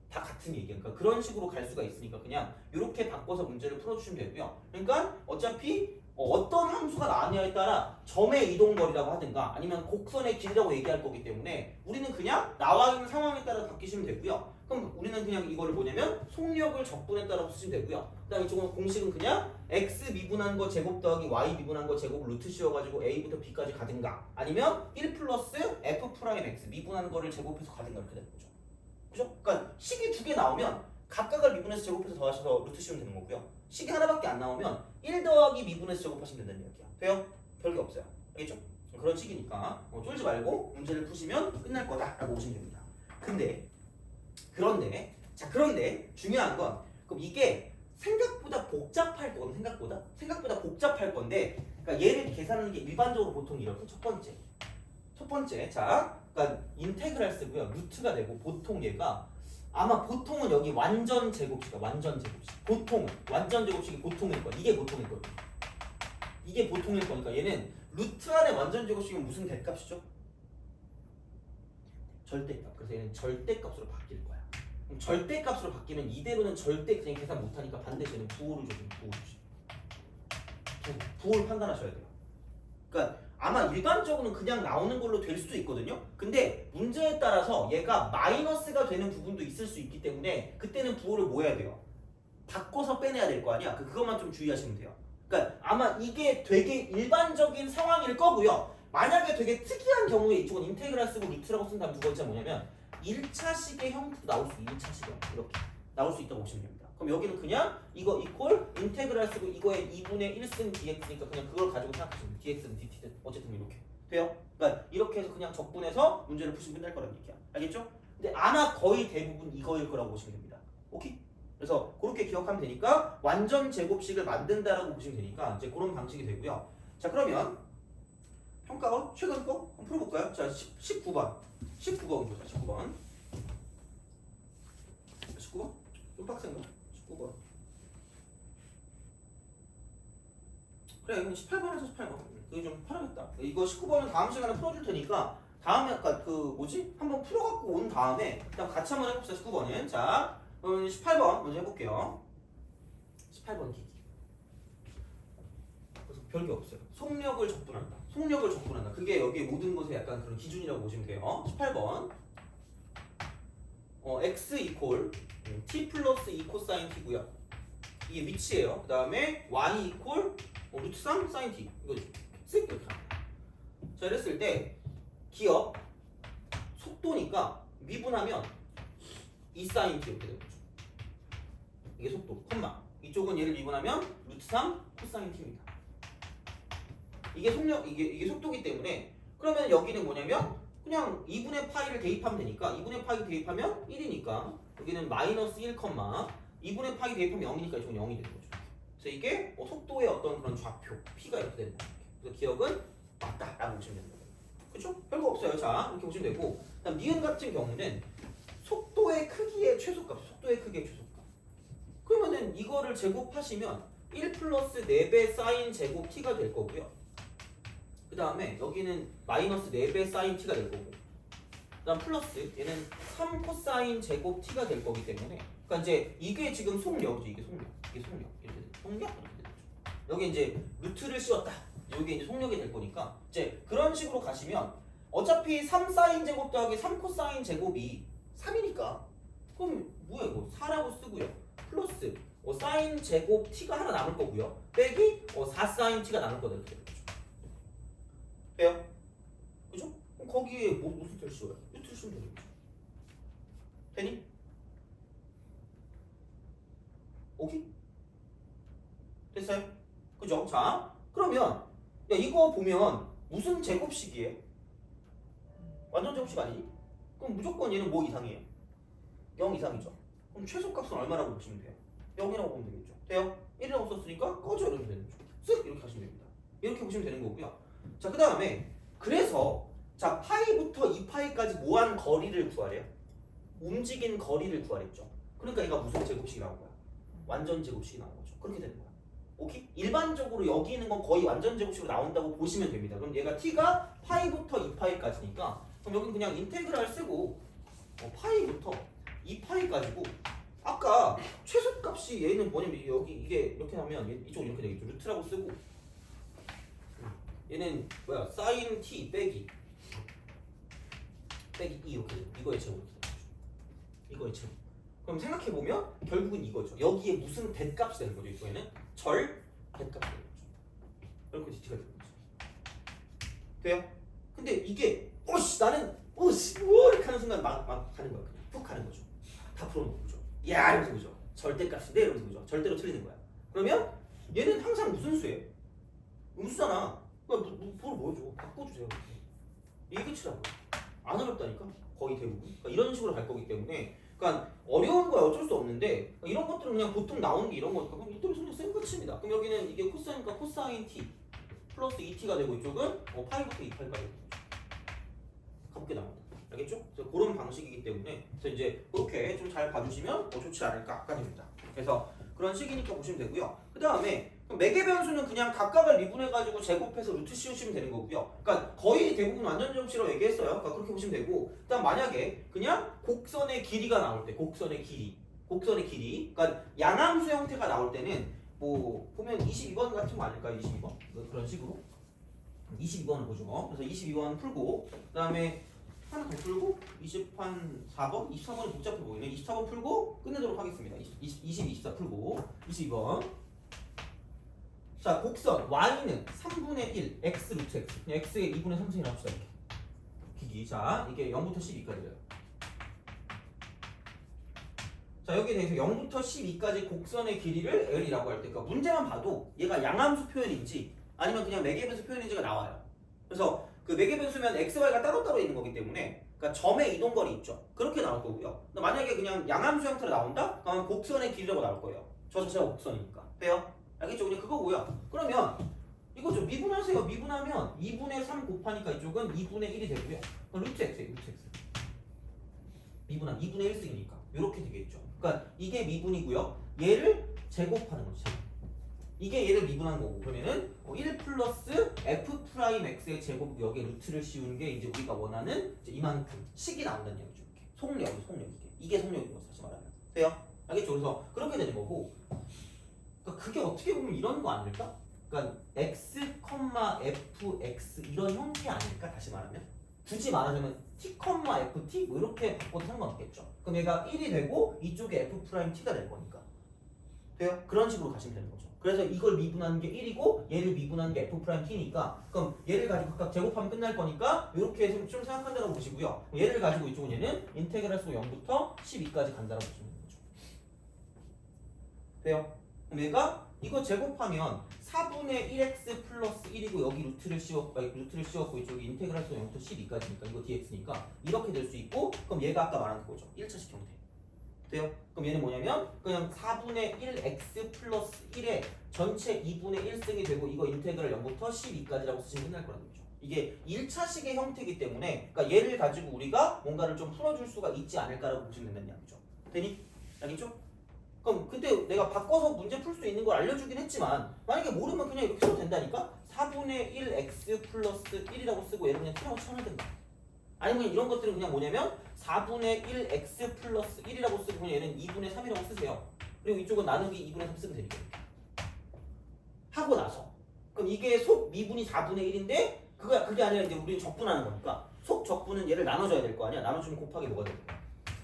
다 같은 얘기야. 그러니까 그런 식으로 갈 수가 있으니까 그냥 이렇게 바꿔서 문제를 풀어주시면 되고요. 그러니까 어차피 어떤 함수가 나왔냐에 따라 점의 이동거리라고 하든가 아니면 곡선의 길이라고 얘기할 거기 때문에 우리는 그냥 나와 있는 상황에 따라 바뀌시면 되고요. 그럼 우리는 그냥 이거를 뭐냐면 속력을 적분에 따라 쓰시면 되고요. 그다음 이쪽은 공식은 그냥 x 미분한 거 제곱 더하기 y 미분한 거 제곱 루트 씌워가지고 a부터 b까지 가든가 아니면 1 플러스 f 프라임 x 미분한 거를 제곱해서 가든가 이렇게 되는 거죠. 그죠? 그러니까 식이 두 개 나오면 각각을 미분해서 제곱해서 더하셔서 루트 씌우면 되는 거고요. 식이 하나밖에 안 나오면 1 더하기 미분해서 제곱하시면 된다는 이야기야. 돼요? 별게 없어요. 알겠죠? 그런 식이니까 쫄지 말고 문제를 푸시면 끝날 거다라고 보시면 됩니다. 그런데 중요한 건 그럼 이게 생각보다 복잡할 거거든. 생각보다 복잡할 건데 그러니까 얘를 계산하는 게 일반적으로 보통 이렇게 첫 번째 자 그러니까 인테그랄 쓰고요. 루트가 되고 보통 얘가 아마 보통은 여기 완전 제곱식이야. 보통은 완전 제곱식이 보통일 거야. 이게 보통일 거니까 얘는 루트 안에 완전 제곱식은 무슨 대값이죠? 절대값. 그래서 얘는 절대값으로 바뀔 거야. 그럼 절대값으로 바뀌면 이대로는 절대 그냥 계산 못하니까 반드시 얘는 부호를 줘요. 부호를 판단하셔야 돼요. 그러니까 아마 일반적으로는 그냥 나오는 걸로 될 수도 있거든요. 근데 문제에 따라서 얘가 마이너스가 되는 부분도 있을 수 있기 때문에 그때는 부호를 뭐 해야 돼요? 바꿔서 빼내야 될 거 아니야. 그것만 좀 주의하시면 돼요. 그러니까 아마 이게 되게 일반적인 상황일 거고요. 만약에 되게 특이한 경우에 이쪽은 인테그랄 쓰고 루트라고 쓴 다음 두 번째 뭐냐면 1차식의 형태도 나올 수 2차식이야. 이렇게 나올 수 있다고 보시면 됩니다. 그럼 여기는 그냥 이거 이퀄 인테그랄 쓰고 이거에 2분의 1승 dx니까 그냥 그걸 가지고 생각하시면 돼요. dx는 dt든 어쨌든 이렇게 돼요. 그러니까 이렇게 해서 그냥 적분해서 문제를 푸시면 끝날 거라는 얘기야. 알겠죠? 근데 아마 거의 대부분 이거일 거라고 보시면 됩니다. 오케이? 그래서 그렇게 기억하면 되니까 완전 제곱식을 만든다라고 보시면 되니까 이제 그런 방식이 되고요. 자 그러면 평가원 최근 거 한번 풀어볼까요? 자 19번 보자. 19번 좀 빡센가? 19번 그래 이건 18번에서 18번 그게 좀 편하겠다. 이거 19번은 다음 시간에 풀어줄 테니까 다음에 아까 그 뭐지? 한번 풀어갖고 온 다음에 일단 같이 한번 해봅시다. 19번은 자 그러면 18번 먼저 해볼게요. 18번 기기 그래서 별게 없어요. 속력을 적분한다. 속력을 적분한다. 그게 여기 모든 것의 약간 그런 기준이라고 보시면 돼요. 18번 x 이퀄 t 플러스 2 코사인 t고요. 이게 위치예요. 그 다음에 y 이퀄 루트 3 사인 t 이거 쓱 이렇게 합니다. 자 이랬을 때 기억 속도니까 미분하면 2 사인 t 이렇게 되는 거죠. 이게 속도 컴마 이쪽은 얘를 미분하면 루트 3 코사인 t입니다. 이게 속력 이게 속도기 때문에 그러면 여기는 뭐냐면 그냥 2분의 파이를 대입하면 되니까 2분의 파이 대입하면 1이니까 여기는 마이너스 1, 2분의 파이 대입하면 0이니까 이쪽은 0이 되는 거죠. 그래서 이게 속도의 어떤 그런 좌표 P가 이렇게 되는 거예요. 그래서 기억은 맞다라고 보시면 되는 거예요. 그렇죠? 별거 없어요. 자 이렇게 보시면 되고 그다음 니은 같은 경우는 속도의 크기의 최소값 속도의 크기의 최소값 그러면은 이거를 제곱하시면 1 플러스 4배 사인 제곱 T가 될 거고요. 그 다음에 여기는 마이너스 4배 사인 t가 될 거고 그 다음 플러스 얘는 3 코사인 제곱 t가 될 거기 때문에 그러니까 이제 이게 지금 속력이죠. 이게 속력 이렇게 되는 속력 이렇게 되는 거죠. 여기 이제 루트를 씌웠다. 이게 이제 속력이 될 거니까 이제 그런 식으로 가시면 어차피 3 사인 제곱 더하기 3 코사인 제곱이 3이니까 그럼 뭐야 이거 4라고 쓰고요. 플러스 사인 제곱 t가 하나 남을 거고요. 빼기 4 사인 t가 남을 거다 이렇게. 돼요? 그죠? 그럼 거기에 무슨 틀 씌워요? 루트를 씌우면 되는 거죠. 되니? 오케이? 됐어요? 그죠? 자, 그러면 야 이거 보면 무슨 제곱식이에요? 완전 제곱식 아니니? 그럼 무조건 얘는 뭐 이상이에요? 0 이상이죠. 그럼 최소값은 얼마라고 보시면 돼요? 0이라고 보면 되겠죠. 돼요? 1이라고 썼으니까 꺼져 이러면 되는 거죠. 쓱 이렇게 하시면 됩니다. 이렇게 보시면 되는 거고요. 자, 그 다음에 그래서 자 파이부터 2파이까지 모한 거리를 구하래요. 움직인 거리를 구하랬죠. 그러니까 얘가 무슨 제곱식이 나온 거야? 완전 제곱식이 나온 거죠. 그렇게 되는 거야. 오케이? 일반적으로 여기 있는 건 거의 완전 제곱식으로 나온다고 보시면 됩니다. 그럼 얘가 t가 파이부터 2파이까지니까 그럼 여기 그냥 인테그랄 쓰고 파이부터 2파이까지고 아까 최소값이 얘는 뭐냐면 여기 이게 이렇게 하면 이쪽은 이렇게 되겠죠. 루트라고 쓰고 얘는 뭐야? 사인 t 빼기 2 이렇게 돼요. 이거의 제곱 이거의 제곱. 그럼 생각해 보면 결국은 이거죠. 여기에 무슨 대값이 되는 거죠? 이쪽에는 절 대값이 되는 거죠. 이렇게 dt가 되는 거죠. 돼요? 근데 이게 나는 이렇게 하는 순간 막 가는 거야. 그냥 푹 가는 거죠. 다 풀어놓고 그죠? 야 이러면서 그죠? 절대값인데 이러면서 그죠? 절대로 틀리는 거야. 그러면 얘는 항상 무슨 수예요? 음수잖아. 그러니까 뭘 보여줘. 바꿔주세요. 이게 끝이라고. 안 어렵다니까. 거의 대부분. 그러니까 이런 식으로 갈 거기 때문에 그러니까 어려운 거야 어쩔 수 없는데 이런 것들은 그냥 보통 나오는 게 이런 거니까 그럼 이쪽이 그냥 쌤 끝입니다. 그럼 여기는 이게 코사인이니까 코사인 t 플러스 2t가 되고 이쪽은 파이부터 2파이까지 가볍게 나온다. 알겠죠? 그래서 그런 방식이기 때문에 그래서 이제 그렇게 좀 잘 봐주시면 좋지 않을까 됩니다. 그래서 그런 식이니까 보시면 되고요. 그 다음에 매개 변수는 그냥 각각을 미분해가지고 제곱해서 루트 씌우시면 되는 거고요. 그러니까 거의 대부분 완전 제곱식이라고 얘기했어요. 그러니까 그렇게 보시면 되고, 일단 만약에 그냥 곡선의 길이가 나올 때, 곡선의 길이, 그러니까 양함수 형태가 나올 때는 뭐 보면 22번 같은 거 아닐까요? 22번 그런 식으로 22번을 보죠. 그래서 22번 풀고, 그 다음에 하나 더 풀고 24번? 24번이 복잡해 보이네. 24번 풀고 끝내도록 하겠습니다. 24 풀고 22번. 자, 곡선 y는 3분의 1 x 루트 x. 그냥 x의 2분의 3승이라고 합시다. 이렇게. 기기. 자, 이게 0부터 12까지예요. 자, 여기에 대해서 0부터 12까지 곡선의 길이를 L이라고 할 때, 그러니까 문제만 봐도 얘가 양함수 표현인지 아니면 그냥 매개변수 표현인지가 나와요. 그래서 그 매개변수면 x, y가 따로따로 있는 거기 때문에 그러니까 점의 이동거리 있죠. 그렇게 나올 거고요. 근데 만약에 그냥 양함수 형태로 나온다? 그러면 곡선의 길이라고 나올 거예요. 저 자체가 곡선이니까. 돼요? 알겠죠? 그냥 그거고요. 그러면 이거죠. 미분하세요. 미분하면 2분의 3 곱하니까 이쪽은 2분의 1이 되고요. 루트 x예요. 루트 x. 미분하면 2분의 1승이니까 이렇게 되겠죠. 그러니까 이게 미분이고요. 얘를 제곱하는 거죠. 이게 얘를 미분한 거고 그러면은 1 플러스 f 프라임 x의 제곱 여기에 루트를 씌우는 게 이제 우리가 원하는 이제 이만큼 식이 나온다는 얘기죠. 이렇게 속력 이게 속력인 거죠. 다시 말하면 돼요? 알겠죠? 그래서 그렇게 되는 거고 그러니까 그게 어떻게 보면 이런 거 아닐까? 그러니까 x, fx 이런 형태 아닐까? 다시 말하면 굳이 말하자면 t, ft 뭐 이렇게 바꿔도 상관없겠죠. 그럼 얘가 1이 되고 이쪽에 f 프라임 t가 될 거니까 돼요? 그런 식으로 가시면 되는 거죠. 그래서 이걸 미분하는 게 1이고 얘를 미분하는 게 f 프라임 t니까 그럼 얘를 가지고 각각 제곱하면 끝날 거니까 이렇게 해서 좀 생각한다고 보시고요. 얘를 가지고 이쪽은 얘는 인테그랄 수 0부터 12까지 간다고 보시면 되는 거죠. 돼요? 그럼 얘가 이거 제곱하면 4분의 1x 플러스 1이고 여기 루트를 씌웠고 이쪽이 인테그랄 수 0부터 12까지니까 이거 dx니까 이렇게 될 수 있고 그럼 얘가 아까 말한 거죠. 1차식 형태. 돼요? 그럼 얘는 뭐냐면 그냥 4분의 1x 플러스 1의 전체 2분의 1승이 되고 이거 인테그랄 0부터 12까지라고 쓰시면 끝날 거라는 거죠. 이게 1차식의 형태이기 때문에 그러니까 얘를 가지고 우리가 뭔가를 좀 풀어줄 수가 있지 않을까라고 보시면 된다는 이야기죠. 되니? 알겠죠? 그럼 그때 내가 바꿔서 문제 풀 수 있는 걸 알려주긴 했지만 만약에 모르면 그냥 이렇게 써도 된다니까? 4분의 1x 플러스 1이라고 쓰고 얘를 그냥 t라고 쳐야 된다. 아니면 이런 것들은 그냥 뭐냐면 4분의 1x 플러스 1이라고 쓰고 그냥 얘는 2분의 3이라고 쓰세요. 그리고 이쪽은 나누기 2분의 3 쓰면 되니까 하고 나서 그럼 이게 속 미분이 4분의 1인데 그게 아니라 이제 우리는 적분하는 거니까 속 적분은 얘를 나눠줘야 될 거 아니야. 나눠주면 곱하기 뭐가 되는 거야?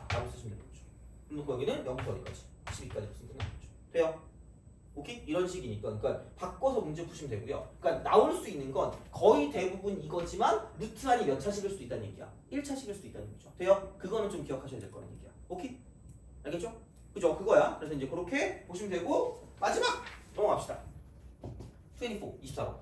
4라고 쓰시면 되는 거죠. 그럼 여기는 0부터 어디까지? 12까지 쓰면 끝나는 거죠. 돼요? 오케이? 이런 식이니까 그러니까 바꿔서 문제 푸시면 되고요. 그러니까 나올 수 있는 건 거의 대부분 이거지만 루트 안이 몇 차식일 수도 있다는 얘기야. 1차식일 수도 있다는 거죠. 돼요? 그거는 좀 기억하셔야 될 거라는 얘기야. 오케이? 알겠죠? 그죠? 그거야. 그래서 이제 그렇게 보시면 되고 마지막 넘어갑시다. 24번.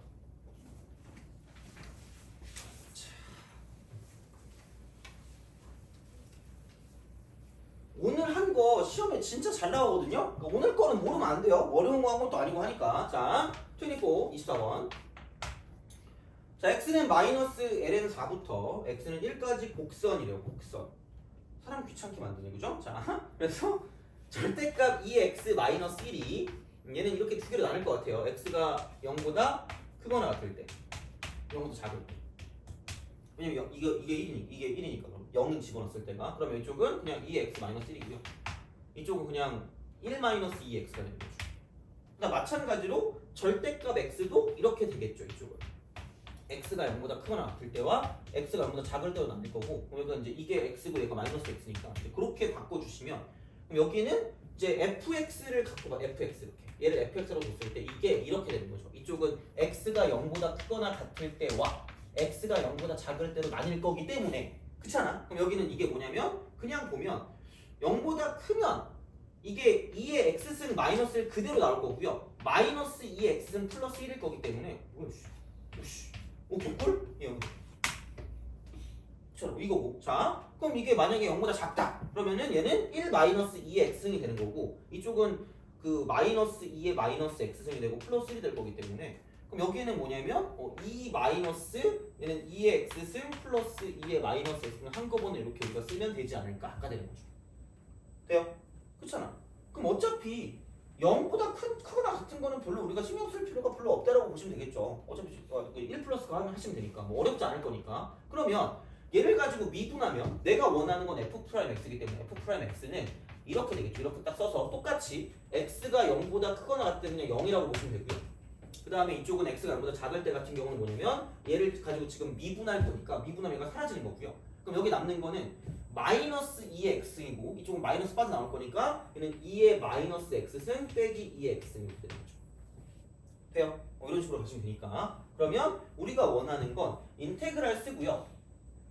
오늘 한 거 시험에 진짜 잘 나오거든요. 그러니까 오늘 거는 모르면 안 돼요. 어려운 거 한 것도 아니고 하니까. 자, 24번. 자, x는 마이너스 ln 4부터 x는 1까지 곡선이래요. 곡선. 사람 귀찮게 만드네, 그죠? 자, 그래서 절대값 2x 마이너스 1이 얘는 이렇게 두 개로 나눌 것 같아요. x가 0보다 크거나 같을 때, 0보다 작을 때. 왜냐면 이게 1이니까 그럼 0은 집어넣었을 때가 그러면 이쪽은 그냥 2x 마이너스 1이고요. 이쪽은 그냥 1 마이너스 2x가 되는 거죠. 그러니까 마찬가지로 절대값 x도 이렇게 되겠죠. 이쪽은 x가 0보다 크거나 같을 때와 x가 0보다 작을 때로 나뉠 거고 그러니까 이제 이게 x고 얘가 마이너스 x니까 이제 그렇게 바꿔주시면 그럼 여기는 이제 fx를 갖고 봐. fx 이렇게 얘를 fx라고 줬을 때 이게 이렇게 되는 거죠. 이쪽은 x가 0보다 크거나 같을 때와 x가 0보다 작을 때로 나뉠 거기 때문에 그렇잖아. 그럼 여기는 이게 뭐냐면 그냥 보면 0보다 크면 이게 2의 x승 마이너스를 그대로 나올 거고요. 마이너스 2의 x승 플러스 1일 거기 때문에 오 개꿀? 여기 처럼 이거고. 자 그럼 이게 만약에 0보다 작다 그러면은 얘는 1 마이너스 2의 x승이 되는 거고 이쪽은 그 마이너스 2의 마이너스 x승이 되고 플러스 1이 될 거기 때문에 그럼 여기는 뭐냐면 2 마이너스 얘는 2의 x승 플러스 2의 마이너스 x승 한꺼번에 이렇게 우리가 쓰면 되지 않을까 아까 되는 거죠. 돼요? 그렇잖아. 그럼 어차피 0보다 크거나 같은 거는 별로 우리가 신경 쓸 필요가 별로 없다라고 보시면 되겠죠. 어차피 1 플러스가 하시면 되니까 뭐 어렵지 않을 거니까. 그러면 얘를 가지고 미분하면 내가 원하는 건 f 프라임 x이기 때문에 f 프라임 x는 이렇게 되겠죠. 이렇게 딱 써서 똑같이 x가 0보다 크거나 같을 때 그냥 0이라고 보시면 되고요. 그 다음에 이쪽은 x가 0보다 작을 때 같은 경우는 뭐냐면 얘를 가지고 지금 미분할 거니까 미분하면 얘가 사라지는 거고요. 그럼 여기 남는 거는 마이너스 2의 x이고 이쪽은 마이너스 빠져 나올 거니까 얘는 2의 마이너스 x승 빼기 2의 x승이 되는 거죠. 돼요? 이런 식으로 가시면 되니까 그러면 우리가 원하는 건 인테그랄 쓰고요.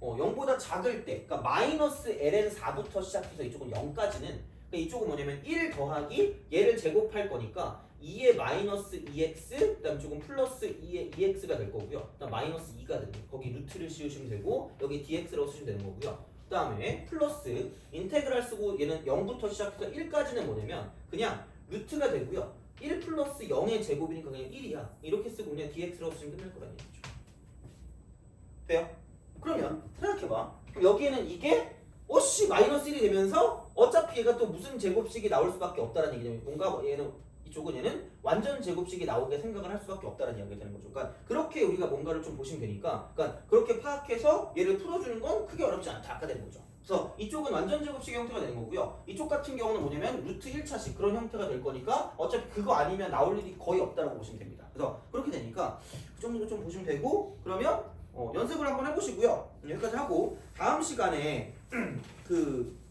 0보다 작을 때 그러니까 마이너스 ln 4부터 시작해서 이쪽은 0까지는 그러니까 이쪽은 뭐냐면 1 더하기 얘를 제곱할 거니까 2의 마이너스 2x 그 다음 이쪽은 플러스 2의 2x가 될 거고요. 그 다음 마이너스 2가 되는 거예요. 거기 루트를 씌우시면 되고 여기 dx라고 쓰시면 되는 거고요. 그 다음에 플러스 인테그랄 쓰고 얘는 0부터 시작해서 1까지는 뭐냐면 그냥 루트가 되고요. 1 플러스 0의 제곱이니까 그냥 1이야. 이렇게 쓰고 그냥 dx라고 쓰시면 끝날 거라는 얘기죠. 돼요? 그러면 생각해봐. 그럼 여기에는 이게 마이너스 1이 되면서 어차피 얘가 또 무슨 제곱식이 나올 수밖에 없다는 얘기냐면 뭔가 얘는 이쪽은 얘는 완전 제곱식이 나오게 생각을 할 수밖에 없다는 이야기가 되는 거죠. 그러니까 그렇게 우리가 뭔가를 좀 보시면 되니까, 그러니까 그렇게 파악해서 얘를 풀어주는 건 크게 어렵지 않다 아까 된 거죠. 그래서 이쪽은 완전 제곱식의 형태가 되는 거고요. 이쪽 같은 경우는 뭐냐면 루트 1차식 그런 형태가 될 거니까 어차피 그거 아니면 나올 일이 거의 없다라고 보시면 됩니다. 그래서 그렇게 되니까 그 정도 좀 보시면 되고, 그러면 연습을 한번 해보시고요. 여기까지 하고 다음 시간에 그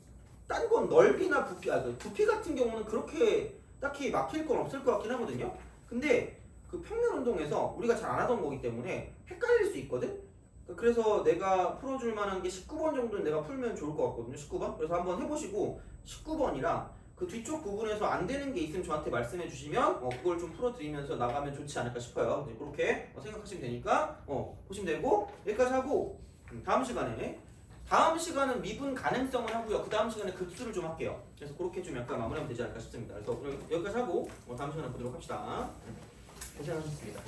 딴 건 넓이나 부피, 그 부피 같은 경우는 그렇게 딱히 막힐 건 없을 것 같긴 하거든요. 근데 그 평면 운동에서 우리가 잘 안 하던 거기 때문에 헷갈릴 수 있거든. 그래서 내가 풀어줄 만한 게 19번 정도는 내가 풀면 좋을 것 같거든요. 19번. 그래서 한번 해보시고 19번이랑 그 뒤쪽 부분에서 안 되는 게 있으면 저한테 말씀해 주시면 그걸 좀 풀어드리면서 나가면 좋지 않을까 싶어요. 이제 그렇게 생각하시면 되니까 보시면 되고, 여기까지 하고 다음 시간은 미분 가능성을 하고요. 그 다음 시간에 급수를 좀 할게요. 그래서 그렇게 좀 약간 마무리하면 되지 않을까 싶습니다. 그래서 오늘 여기까지 하고 다음 시간에 보도록 합시다. 고생하셨습니다.